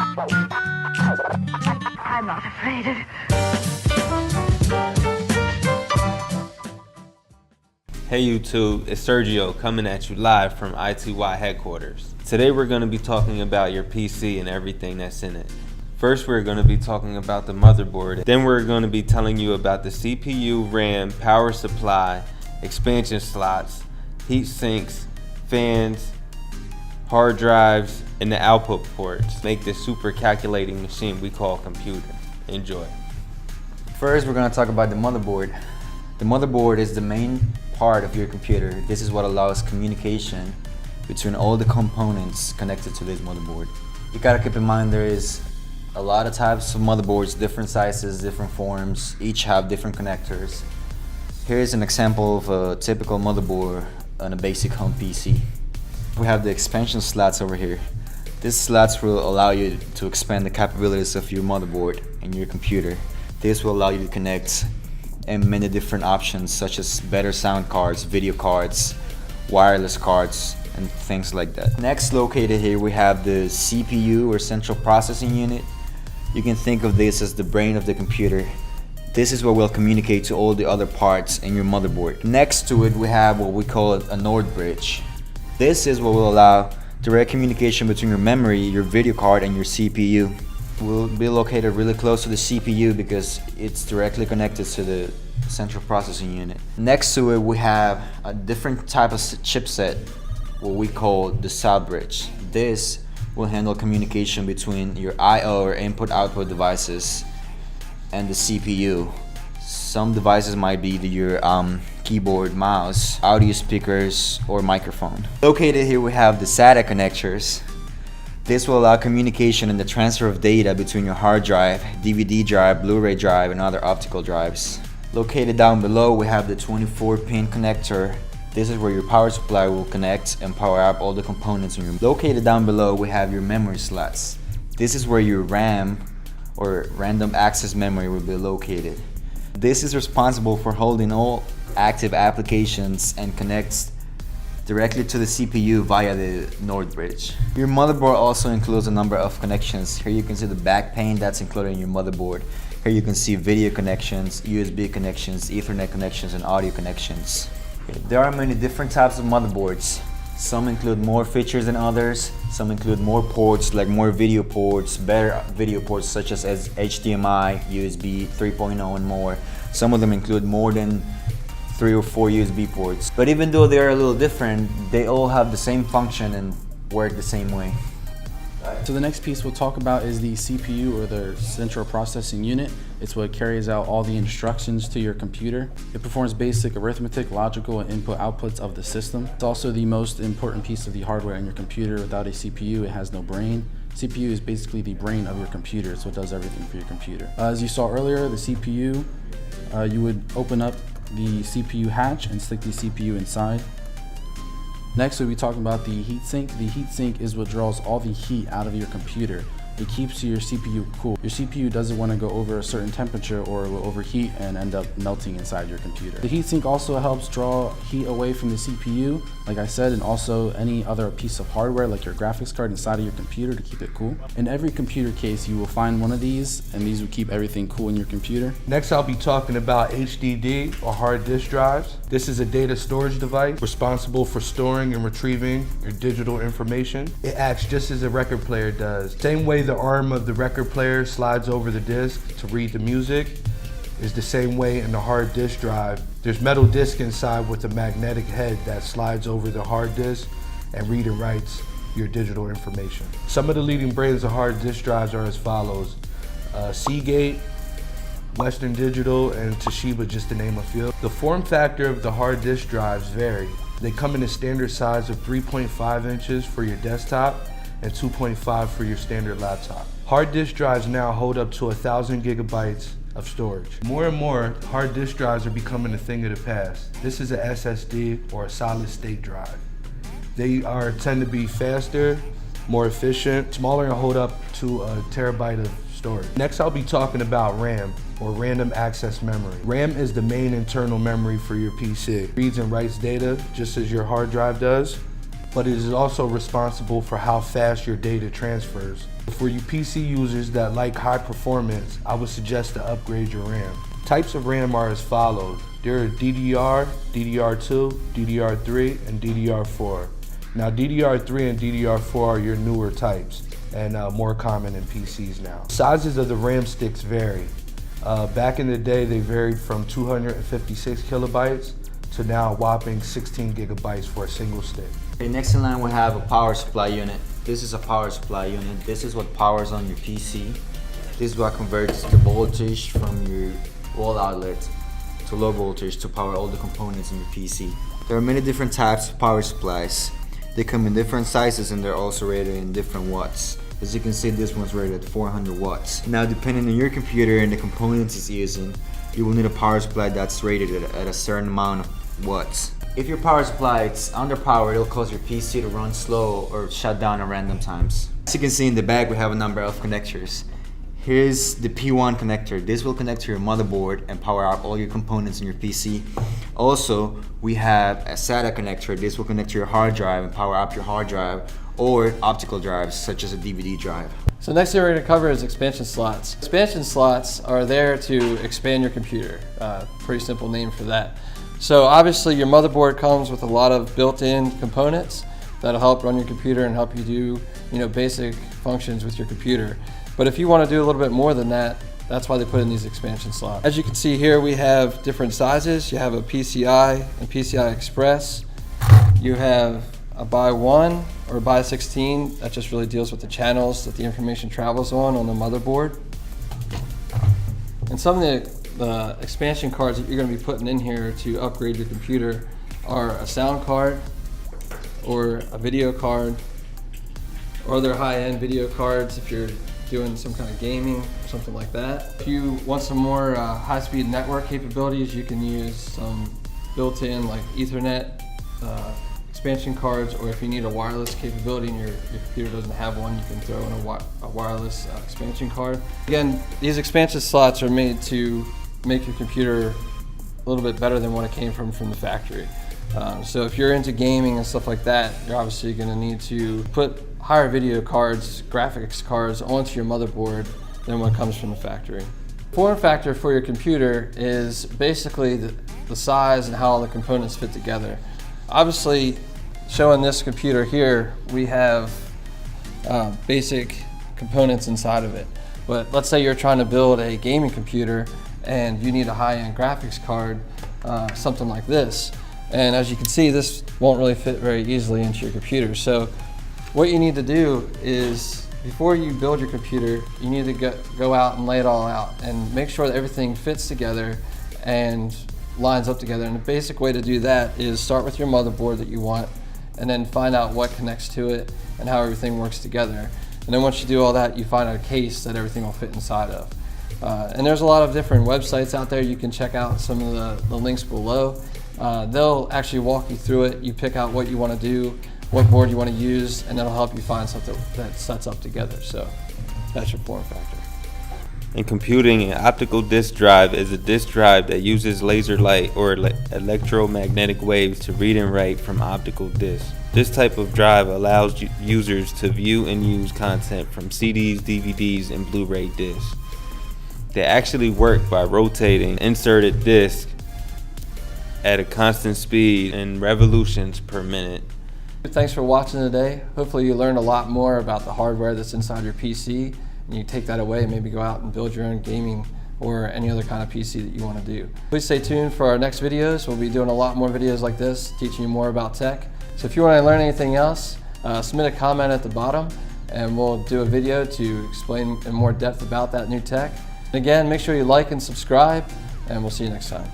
I'm not afraid of... Hey YouTube, it's Sergio coming at you live from ITY headquarters. Today we're going to be talking about your PC and everything that's in it. First we're going to be talking about the motherboard, then we're going to be telling you about the CPU, RAM, power supply, expansion slots, heat sinks, fans, hard drives, and the output ports. Make this super calculating machine we call computer. Enjoy. First we're going to talk about the motherboard. The motherboard is the main part of your computer. This is what allows communication between all the components connected to this motherboard. You gotta keep in mind there is a lot of types of motherboards, different sizes, different forms, each have different connectors. Here's an example of a typical motherboard on a basic home PC. We have the expansion slots over here. These slots will allow you to expand the capabilities of your motherboard and your computer. This will allow you to connect and many different options such as better sound cards, video cards, wireless cards, and things like that. Next, located here we have the CPU or central processing unit. You can think of this as the brain of the computer. This is what will communicate to all the other parts in your motherboard. Next to it we have what we call a NOR bridge. This is what will allow direct communication between your memory, your video card, and your CPU. Will be located really close to the CPU because it's directly connected to the central processing unit. Next to it we have a different type of chipset, what we call the SAW bridge. This will handle communication between your I/O or input-output devices and the CPU. Some devices might be your keyboard, mouse, audio speakers, or microphone. Located here we have the SATA connectors. This will allow communication and the transfer of data between your hard drive, DVD drive, Blu-ray drive, and other optical drives. Located down below we have the 24-pin connector. This is where your power supply will connect and power up all the components in your... Located down below we have your memory slots. This is where your RAM or random access memory will be located. This is responsible for holding all active applications and connects directly to the CPU via the NOR bridge. Your motherboard also includes a number of connections. Here you can see the back pane that's included in your motherboard. Here you can see video connections, USB connections, Ethernet connections, and audio connections. There are many different types of motherboards. Some include more features than others. Some include more ports, like more video ports, better video ports such as HDMI, USB 3.0 and more. Some of them include more than 3 or 4 USB ports. But even though they are a little different, they all have the same function and work the same way. So the next piece we'll talk about is the CPU, or the central processing unit. It's what carries out all the instructions to your computer. It performs basic arithmetic, logical, and input outputs of the system. It's also the most important piece of the hardware in your computer. Without a CPU, it has no brain. CPU is basically the brain of your computer, so it does everything for your computer. As you saw earlier, the CPU, you would open up the CPU hatch and stick the CPU inside. Next we'll be talking about the heatsink. The heatsink is what draws all the heat out of your computer. It keeps your CPU cool. Your CPU doesn't want to go over a certain temperature or it will overheat and end up melting inside your computer. The heatsink also helps draw heat away from the CPU, like I said, and also any other piece of hardware like your graphics card inside of your computer to keep it cool. In every computer case you will find one of these, and these will keep everything cool in your computer. Next I'll be talking about HDD, or hard disk drives. This is a data storage device responsible for storing and retrieving your digital information. It acts just as a record player does. Same way the arm of the record player slides over the disk to read the music is the same way in the hard disk drive. There's metal disc inside with a magnetic head that slides over the hard disk and read and writes your digital information. Some of the leading brands of hard disk drives are as follows: Seagate, Western Digital, and Toshiba, just to name a few. The form factor of the hard disk drives vary. They come in a standard size of 3.5 inches for your desktop and 2.5 for your standard laptop. Hard disk drives now hold up to 1,000 gigabytes of storage. More and more, hard disk drives are becoming a thing of the past. This is a SSD, or a solid state drive. They tend to be faster, more efficient, smaller, and hold up to a terabyte of storage. Next I'll be talking about RAM, or random access memory. RAM is the main internal memory for your PC. It reads and writes data just as your hard drive does. but it is also responsible for how fast your data transfers. For you PC users that like high performance, I would suggest to upgrade your RAM. Types of RAM are as follows. There are DDR, DDR2, DDR3, and DDR4. Now DDR3 and DDR4 are your newer types and more common in PCs now. Sizes of the RAM sticks vary. Back in the day, they varied from 256 kilobytes to now a whopping 16 gigabytes for a single stick. Okay, next in line we have a power supply unit. This is a power supply unit. This is what powers on your PC. This is what converts the voltage from your wall outlet to low voltage to power all the components in your PC. There are many different types of power supplies. They come in different sizes and they're also rated in different watts. As you can see, this one's rated at 400 watts. Now, depending on your computer and the components it's using, you will need a power supply that's rated at a certain amount of watts. If your power supply is underpowered, it'll cause your PC to run slow or shut down at random times. As you can see in the back, we have a number of connectors. Here's the P1 connector. This will connect to your motherboard and power up all your components in your PC. Also, we have a SATA connector. This will connect to your hard drive and power up your hard drive, or optical drives such as a DVD drive. So next thing we're going to cover is expansion slots. Expansion slots are there to expand your computer. Pretty simple name for that. So obviously your motherboard comes with a lot of built-in components that'll help run your computer and help you do basic functions with your computer. But if you want to do a little bit more than that, that's why they put in these expansion slots. As you can see here, we have different sizes. You have a PCI and PCI Express. You have a by 1 or by 16. That just really deals with the channels that the information travels on the motherboard. And some of the expansion cards that you're going to be putting in here to upgrade your computer are a sound card or a video card, or other high-end video cards if you're doing some kind of gaming or something like that. If you want some more high-speed network capabilities, you can use some built-in like Ethernet expansion cards, or if you need a wireless capability and your computer doesn't have one, you can throw in a wireless expansion card. Again, these expansion slots are made to make your computer a little bit better than what it came from the factory. So if you're into gaming and stuff like that, you're obviously going to need to put higher video cards, graphics cards onto your motherboard than what comes from the factory. Form factor for your computer is basically the size and how all the components fit together. Obviously, showing this computer here, we have basic components inside of it. But let's say you're trying to build a gaming computer and you need a high-end graphics card, something like this. And as you can see, this won't really fit very easily into your computer. So what you need to do is, before you build your computer, you need to go out and lay it all out and make sure that everything fits together and lines up together. And the basic way to do that is start with your motherboard that you want, and then find out what connects to it and how everything works together. And then once you do all that, you find a case that everything will fit inside of. And there's a lot of different websites out there. You can check out some of the links below. They'll actually walk you through it. You pick out what you want to do, what board you want to use, and that'll help you find something that sets up together. So that's your form factor. In computing, an optical disk drive is a disk drive that uses laser light or electromagnetic waves to read and write from optical disks. This type of drive allows users to view and use content from CDs, DVDs, and Blu-ray discs. They actually work by rotating inserted disc at a constant speed in revolutions per minute. Thanks for watching today. Hopefully you learned a lot more about the hardware that's inside your PC, and you take that away and maybe go out and build your own gaming or any other kind of PC that you want to do. Please stay tuned for our next videos. We'll be doing a lot more videos like this, teaching you more about tech. So if you want to learn anything else, submit a comment at the bottom and we'll do a video to explain in more depth about that new tech. And again, make sure you like and subscribe, and we'll see you next time.